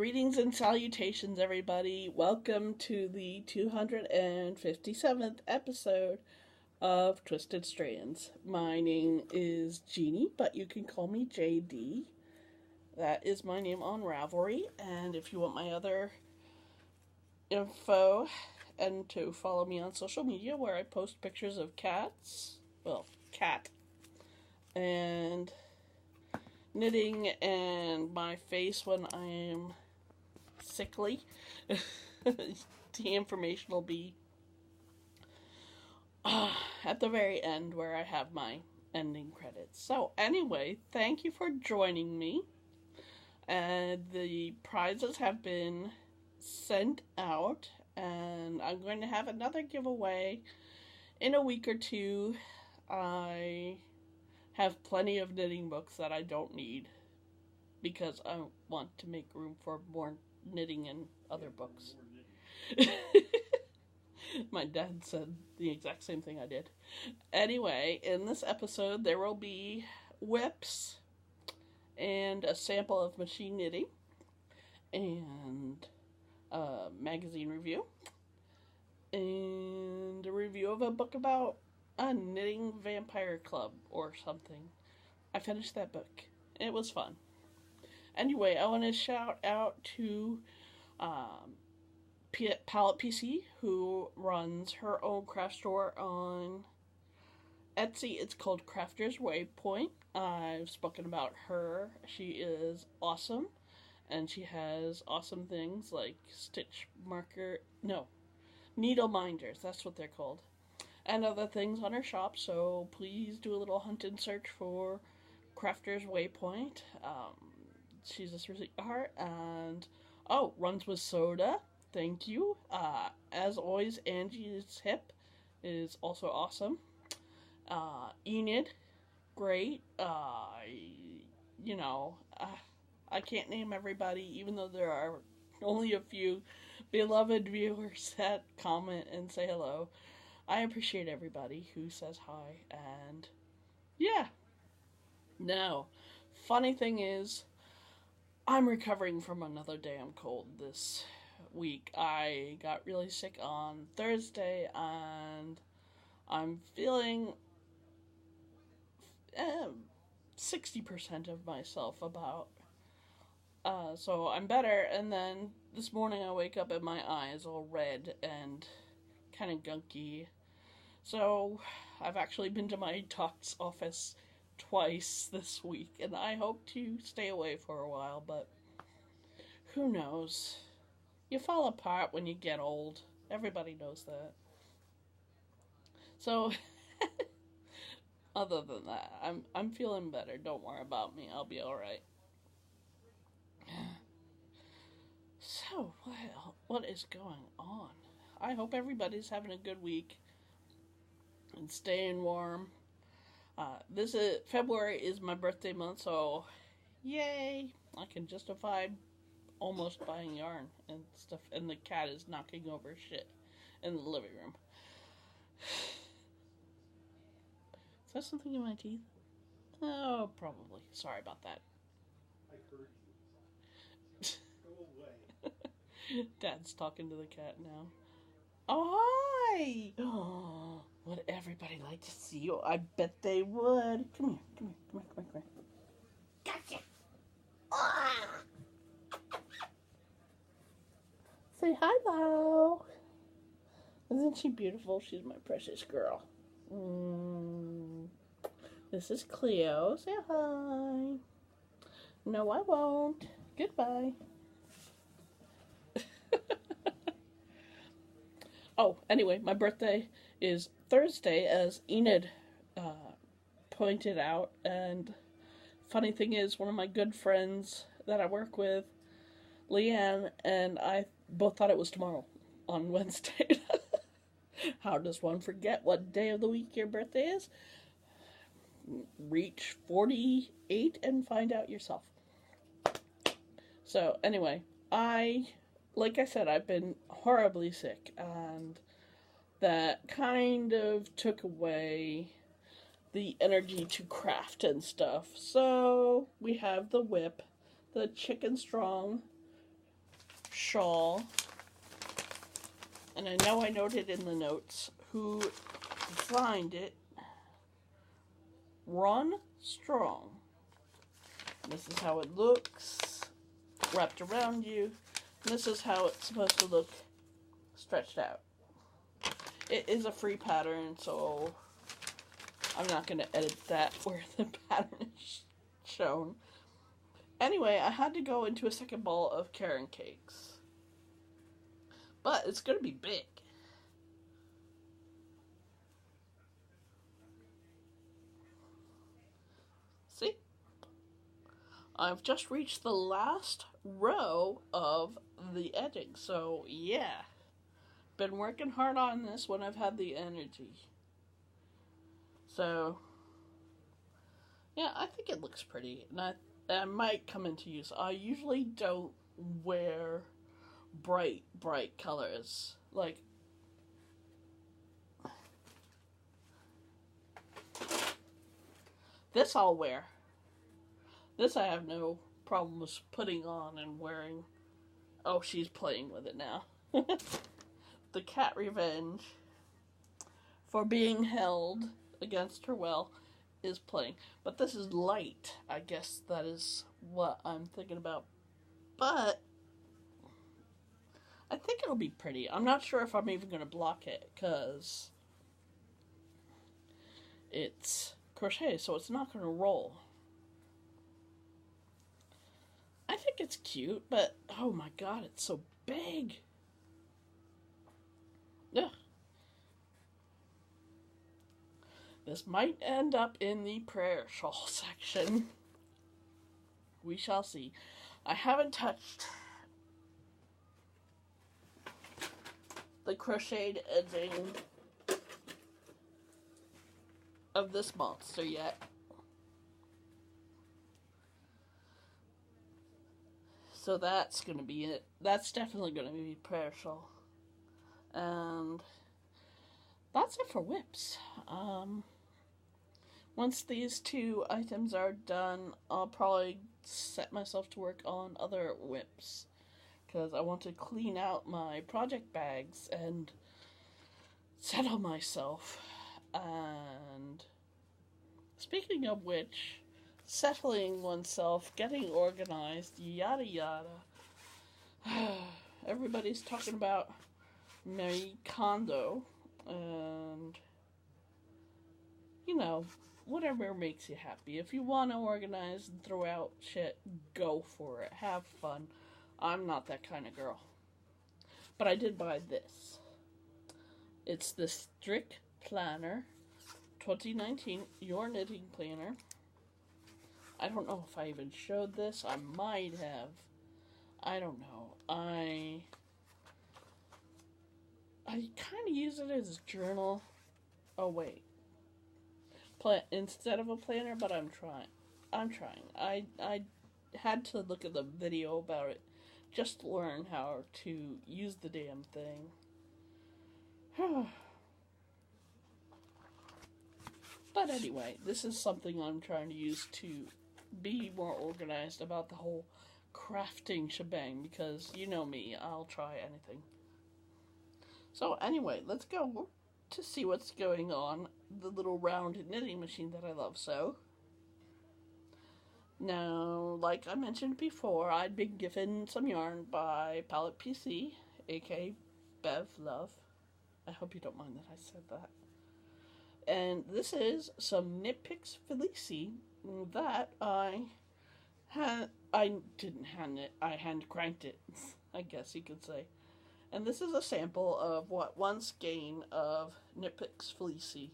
Greetings and salutations, everybody. Welcome to the 257th episode of Twisted Strands. My name is Jeannie, but you can call me JD. That is my name on Ravelry, and if you want my other info and to follow me on social media where I post pictures of cats, cat, and knitting and my face when I am sickly. The information will be at the very end where I have my ending credits. So anyway, thank you for joining me. And the prizes have been sent out, and I'm going to have another giveaway in a week or two. I have plenty of knitting books that I don't need because I want to make room for more knitting and other books. My dad said the exact same thing I did. Anyway, in this episode there will be whips and a sample of machine knitting and a magazine review and a review of a book about a knitting vampire club or something. I finished that book. It was fun. Anyway, I want to shout out to Palette PC, who runs her own craft store on Etsy. It's called Crafter's Waypoint. I've spoken about her. She is awesome, and she has awesome things like needle minders. That's what they're called. And other things on her shop, so please do a little hunt and search for Crafter's Waypoint. She's a sweetheart, and runs with soda. Thank you. As always, Angie's Hip is also awesome. Enid, great. I can't name everybody, even though there are only a few beloved viewers that comment and say hello. I appreciate everybody who says hi, and yeah. Now, funny thing is, I'm recovering from another damn cold this week. I got really sick on Thursday, and I'm feeling 60% of myself about. So I'm better, and then this morning I wake up and my eyes all red and kind of gunky. So I've actually been to my doc's office twice this week, and I hope to stay away for a while, but who knows? You fall apart when you get old. Everybody knows that. So other than that, I'm feeling better. Don't worry about me. I'll be all right. So, what is going on? I hope everybody's having a good week and staying warm. February is my birthday month, so yay! I can justify almost buying yarn and stuff, and the cat is knocking over shit in the living room. Is that something in my teeth? Oh, probably. Sorry about that. I heard you. Go away. Dad's talking to the cat now. Oh, hi! Oh, would everybody like to see you? I bet they would. Come here. Gotcha! Ah! Say hi, Bo. Isn't she beautiful? She's my precious girl. This is Cleo. Say hi. No, I won't. Goodbye. Anyway, my birthday is Thursday, as Enid pointed out, and funny thing is, one of my good friends that I work with, Leanne, and I both thought it was tomorrow, on Wednesday. How does one forget what day of the week your birthday is? Reach 48 and find out yourself. So, anyway, like I said, I've been horribly sick, and that kind of took away the energy to craft and stuff. So we have the whip, the chicken strong shawl. And I know I noted in the notes who designed it. Run Strong. This is how it looks wrapped around you. And this is how it's supposed to look stretched out. It is a free pattern, so I'm not going to edit that where the pattern is shown. Anyway, I had to go into a second bowl of Karen cakes. But it's going to be big. See? I've just reached the last row of the edging, so yeah. Been working hard on this when I've had the energy. So, yeah, I think it looks pretty, and I might come into use. I usually don't wear bright colors. Like, this I'll wear. This I have no problems putting on and wearing. Oh, she's playing with it now. The cat revenge for being held against her will is playing. But this is light. I guess that is what I'm thinking about. But I think it'll be pretty. I'm not sure if I'm even going to block it because it's crochet, so it's not going to roll. I think it's cute, but oh my god, it's so big. Ugh. This might end up in the prayer shawl section. We shall see. I haven't touched the crocheted edging of this monster yet. So that's going to be it. That's definitely going to be prayer shawl. And that's it for whips. Once these two items are done, I'll probably set myself to work on other whips. Because I want to clean out my project bags and settle myself. And speaking of which, settling oneself, getting organized, yada yada. Everybody's talking about Marie Kondo, and you know, whatever makes you happy. If you want to organize and throw out shit, go for it. Have fun. I'm not that kind of girl. But I did buy this. It's the Strict Planner 2019 Your Knitting Planner. I don't know if I even showed this. I might have. I don't know. I kind of use it as a journal. Oh, wait. Instead of a planner, but I'm trying. I had to look at the video about it just to learn how to use the damn thing. But anyway, this is something I'm trying to use to be more organized about the whole crafting shebang, because you know me, I'll try anything. So anyway, let's go to see what's going on the little round knitting machine that I love so. Now, like I mentioned before, I'd been given some yarn by Palette PC, aka Bev Love. I hope you don't mind that I said that. And this is some Knit Picks Felici that I didn't hand knit, I hand cranked it, I guess you could say. And this is a sample of what one skein of Knit Picks Felici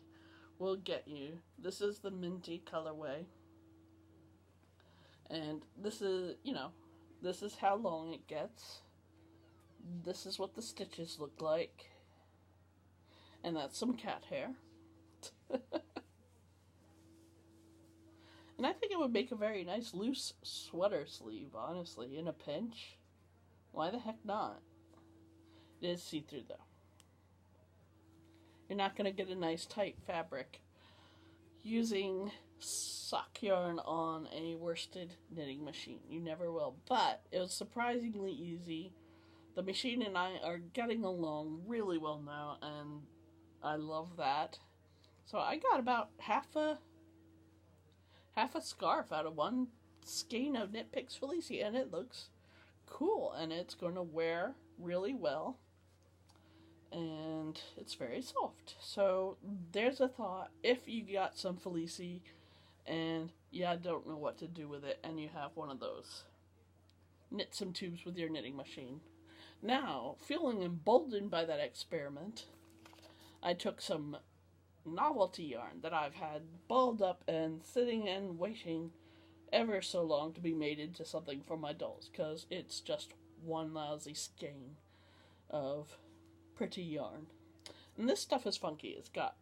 will get you. This is the minty colorway. And this is, you know, this is how long it gets. This is what the stitches look like. And that's some cat hair. And I think it would make a very nice loose sweater sleeve, honestly, in a pinch. Why the heck not? It is see-through, though. You're not going to get a nice tight fabric using sock yarn on a worsted knitting machine. You never will. But it was surprisingly easy the machine and I are getting along really well now, and I love that. So I got about half a scarf out of one skein of Knit Picks Felicia, and it looks cool, and it's going to wear really well, and it's very soft. So there's a thought: if you got some Felicia and don't know what to do with it, and you have one of those, knit some tubes with your knitting machine. Now, feeling emboldened by that experiment, I took some novelty yarn that I've had balled up and sitting and waiting ever so long to be made into something for my dolls, because it's just one lousy skein of pretty yarn. And this stuff is funky. It's got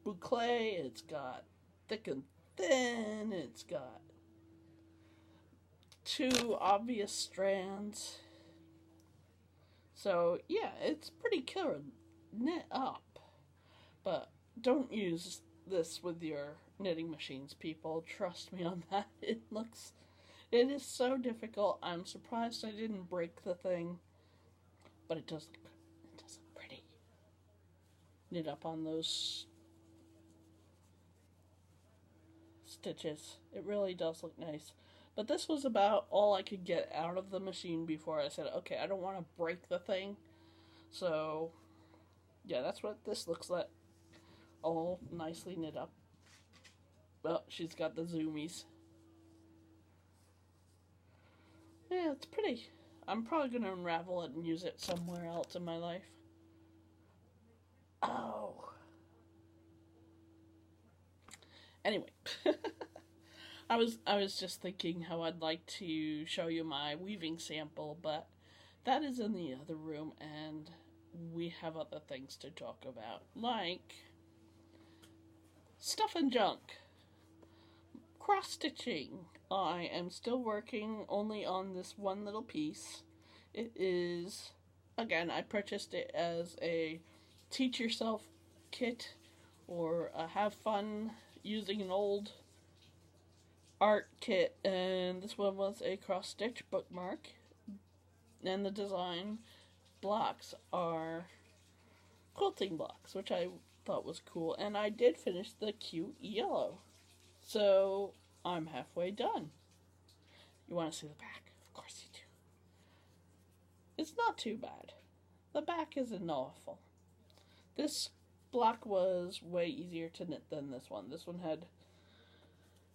boucle, it's got thick and thin, it's got two obvious strands. So yeah, it's pretty killer knit up. But don't use this with your knitting machines, people. Trust me on that. It is so difficult. I'm surprised I didn't break the thing. But it does look pretty. Knit up on those stitches. It really does look nice. But this was about all I could get out of the machine before I said, okay, I don't want to break the thing. So, yeah, that's what this looks like. All nicely knit up. Well, she's got the zoomies. Yeah, it's pretty. I'm probably going to unravel it and use it somewhere else in my life. Oh. Anyway. I was just thinking how I'd like to show you my weaving sample, but that is in the other room, and we have other things to talk about, like stuff and junk. Cross-stitching. I am still working only on this one little piece. It is, again, I purchased it as a teach yourself kit, or have fun using an old art kit, and this one was a cross-stitch bookmark, and the design blocks are quilting blocks, which I thought was cool, and I did finish the cute yellow. So I'm halfway done. You want to see the back? Of course you do. It's not too bad. The back isn't awful. This block was way easier to knit than this one. This one had,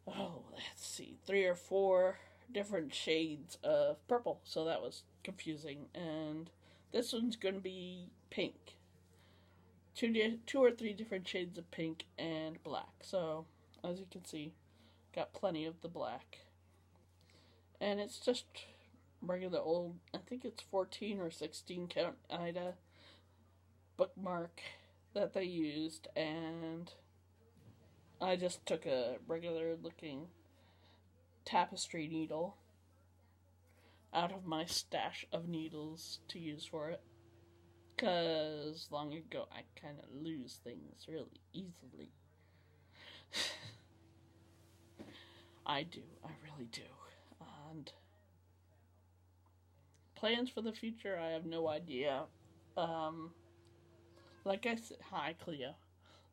let's see, 3 or 4 different shades of purple, so that was confusing. And this one's going to be pink. 2 or 3 different shades of pink and black. So, as you can see, got plenty of the black. And it's just regular old, I think it's 14 or 16 count Ida bookmark that they used, and I just took a regular looking tapestry needle out of my stash of needles to use for it, because long ago I kind of lose things really easily. I do, I really do. And plans for the future, I have no idea. Like I said, hi Cleo.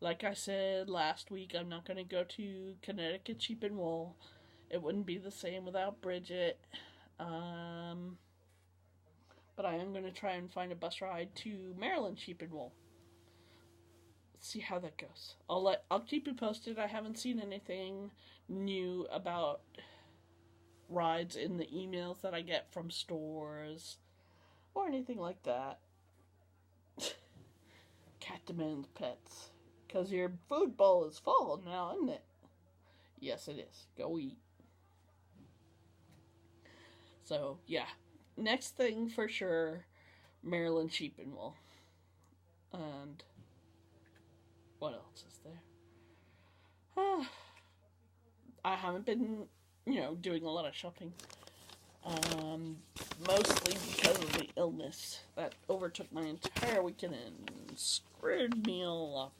Like I said last week, I'm not going to go to Connecticut Sheep and Wool. It wouldn't be the same without Bridget. But I am going to try and find a bus ride to Maryland Sheep and Wool. See how that goes. I'll keep you posted. I haven't seen anything new about rides in the emails that I get from stores or anything like that. Cat demands pets. Because your food bowl is full now, isn't it? Yes, it is. Go eat. So, yeah. Next thing for sure, Maryland Sheep and Wool. And what else is there? I haven't been, doing a lot of shopping. Mostly because of the illness that overtook my entire weekend and screwed me all up.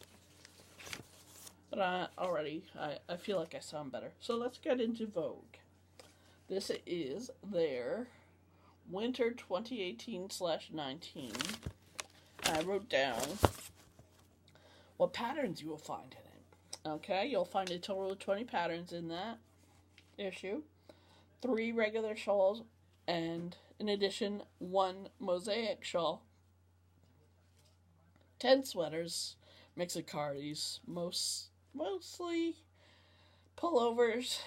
But I feel like I sound better. So let's get into Vogue. This is their winter 2018/19. I wrote down what patterns you will find in it. Okay, you'll find a total of 20 patterns in that issue. 3 regular shawls, and in addition, 1 mosaic shawl. 10 sweaters, mix of cardies, mostly pullovers,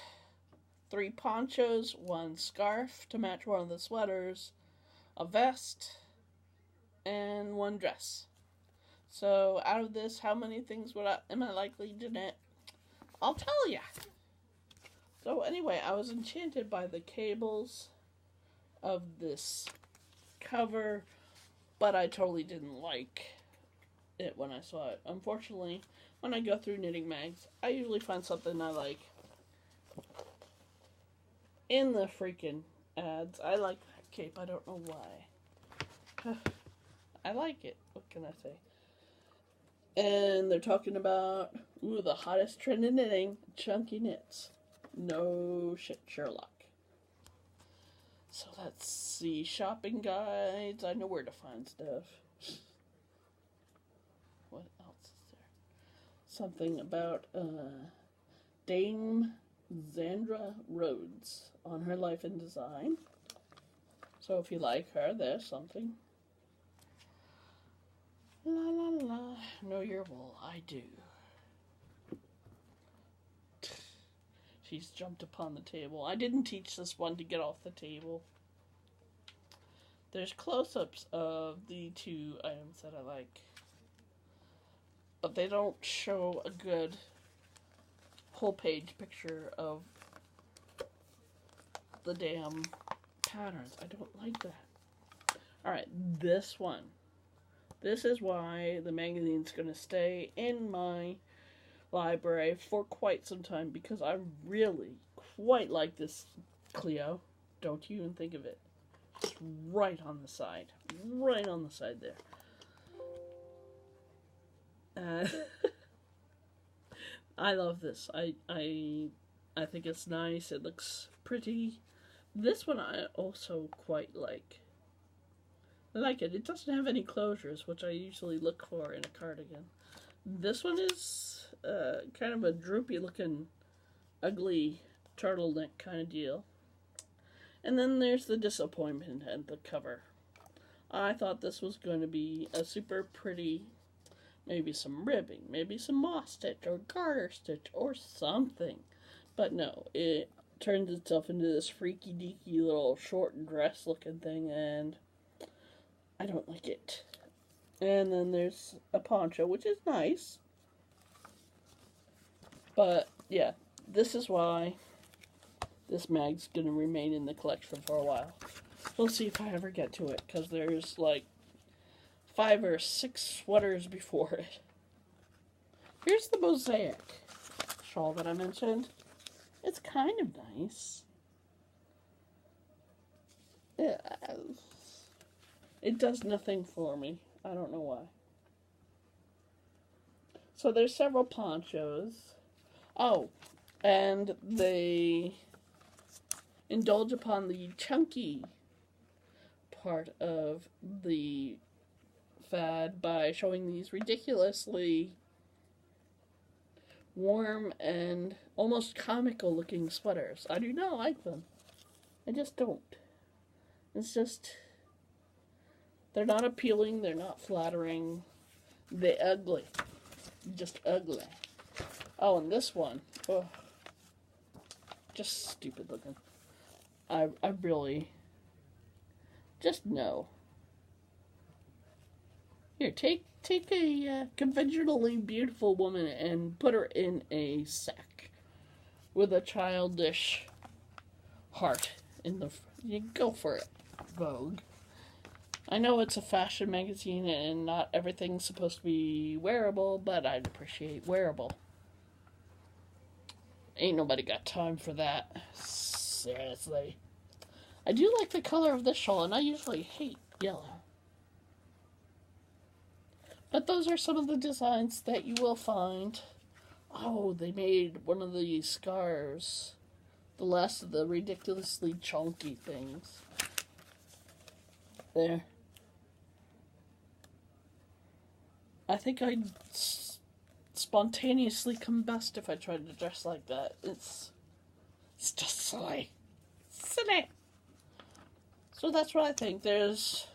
3 ponchos, 1 scarf to match one of the sweaters, a vest, and 1 dress. So out of this, how many things am I likely to knit? I'll tell ya. So anyway, I was enchanted by the cables of this cover, but I totally didn't like it when I saw it. Unfortunately, when I go through knitting mags, I usually find something I like in the freaking ads. I like that cape. I don't know why. I like it. What can I say? And they're talking about, the hottest trend in knitting, chunky knits. No shit, Sherlock. So let's see. Shopping guides. I know where to find stuff. What else is there? Something about Dame Zandra Rhodes on her life and design. So if you like her, there's something. La la la. Know your wool. I do. She's jumped upon the table. I didn't teach this one to get off the table. There's close-ups of the 2 items that I like, but they don't show a good whole page picture of the damn patterns. I don't like that. Alright, this one. This is why the magazine's going to stay in my library for quite some time, because I really quite like this Cleo. Don't you even think of it. It's right on the side. Right on the side there. I love this. I think it's nice. It looks pretty. This one I also quite like. I like it. It doesn't have any closures, which I usually look for in a cardigan. This one is kind of a droopy looking, ugly turtleneck kind of deal. And then there's the disappointment at the cover. I thought this was going to be a super pretty, maybe some ribbing, maybe some moss stitch or garter stitch or something. But no, it turns itself into this freaky deaky little short dress looking thing, and I don't like it. And then there's a poncho, which is nice. But yeah, this is why this mag's going to remain in the collection for a while. We'll see if I ever get to it, because there's like 5 or 6 sweaters before it. Here's the mosaic shawl that I mentioned. It's kind of nice. Yeah, it does nothing for me. I don't know why. So there's several ponchos. Oh, and they indulge upon the chunky part of the fad by showing these ridiculously warm and almost comical looking sweaters. I do not like them. I just don't. It's just, they're not appealing, they're not flattering, they're ugly. Just ugly. Oh, and this one, oh, just stupid looking. I really, just no. Here, take a conventionally beautiful woman and put her in a sack with a childish heart in the. You go for it, Vogue. I know it's a fashion magazine and not everything's supposed to be wearable, but I'd appreciate wearable. Ain't nobody got time for that. Seriously. I do like the color of this shawl, and I usually hate yellow. But those are some of the designs that you will find. Oh, they made one of the scarves. The last of the ridiculously chunky things. There. I think I'd spontaneously combust if I tried to dress like that. It's just silly. Silly. So that's what I think. There's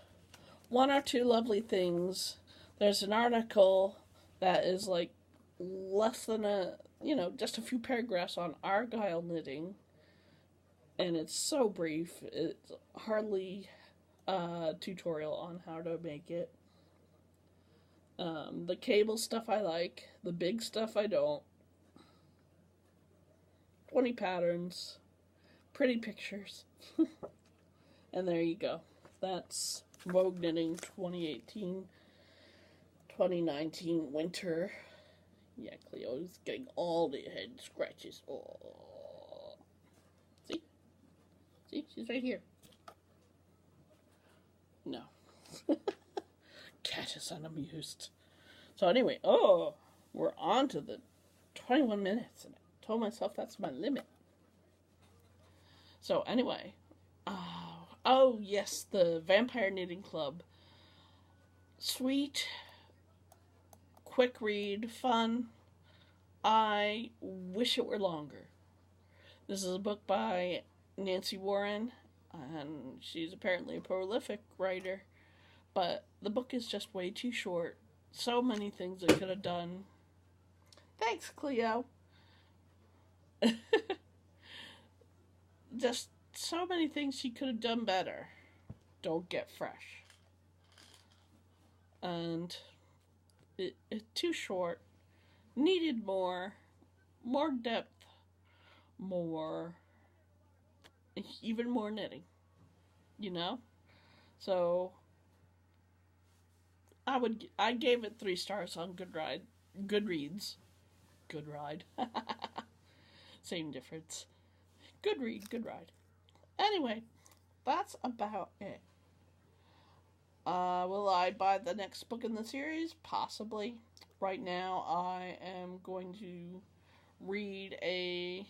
one or two lovely things. There's an article that is like less than just a few paragraphs on argyle knitting. And it's so brief. It's hardly a tutorial on how to make it. The cable stuff I like. The big stuff I don't. 20 patterns. Pretty pictures. And there you go. That's Vogue Knitting 2018-2019 winter. Yeah, Cleo's getting all the head scratches. Oh. See? See? She's right here. No. Cat is unamused. So anyway, we're on to the 21 minutes. And I told myself that's my limit. So anyway, oh yes, the Vampire Knitting Club. Sweet, quick read, fun. I wish it were longer. This is a book by Nancy Warren, and she's apparently a prolific writer, but the book is just way too short. So many things it could have done. Thanks, Cleo. Just so many things she could have done better. Don't get fresh. And it's too short. Needed more depth, even more knitting, So I gave it 3 stars on Goodreads. Good ride. Same difference. Good read, good ride. Anyway, that's about it. Will I buy the next book in the series? Possibly. Right now, I am going to read a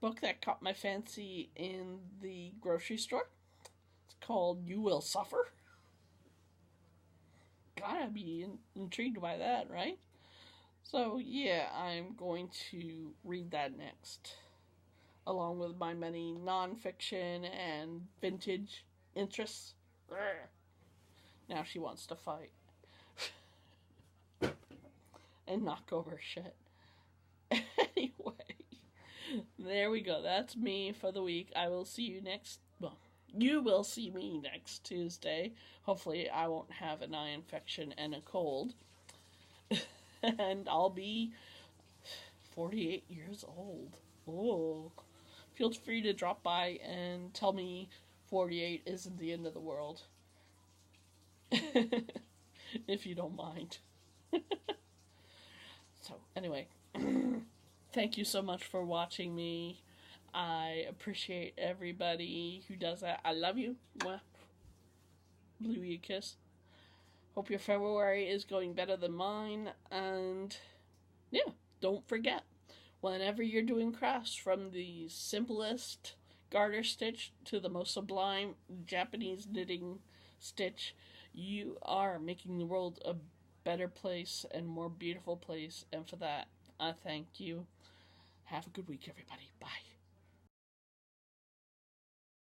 book that caught my fancy in the grocery store. It's called You Will Suffer. Gotta be intrigued by that, right? So, yeah, I'm going to read that next, along with my many non-fiction and vintage interests. Now she wants to fight and knock over shit. Anyway, there we go. That's me for the week. I will see you you will see me next Tuesday. Hopefully I won't have an eye infection and a cold. And I'll be 48 years old. Oh. Feel free to drop by and tell me 48 isn't the end of the world. If you don't mind. So, anyway. Thank you so much for watching me. I appreciate everybody who does that. I love you. Mwah. Blew you a kiss. Hope your February is going better than mine. And, yeah, don't forget, whenever you're doing crafts, from the simplest garter stitch to the most sublime Japanese knitting stitch, you are making the world a better place and more beautiful place. And for that, I thank you. Have a good week, everybody. Bye.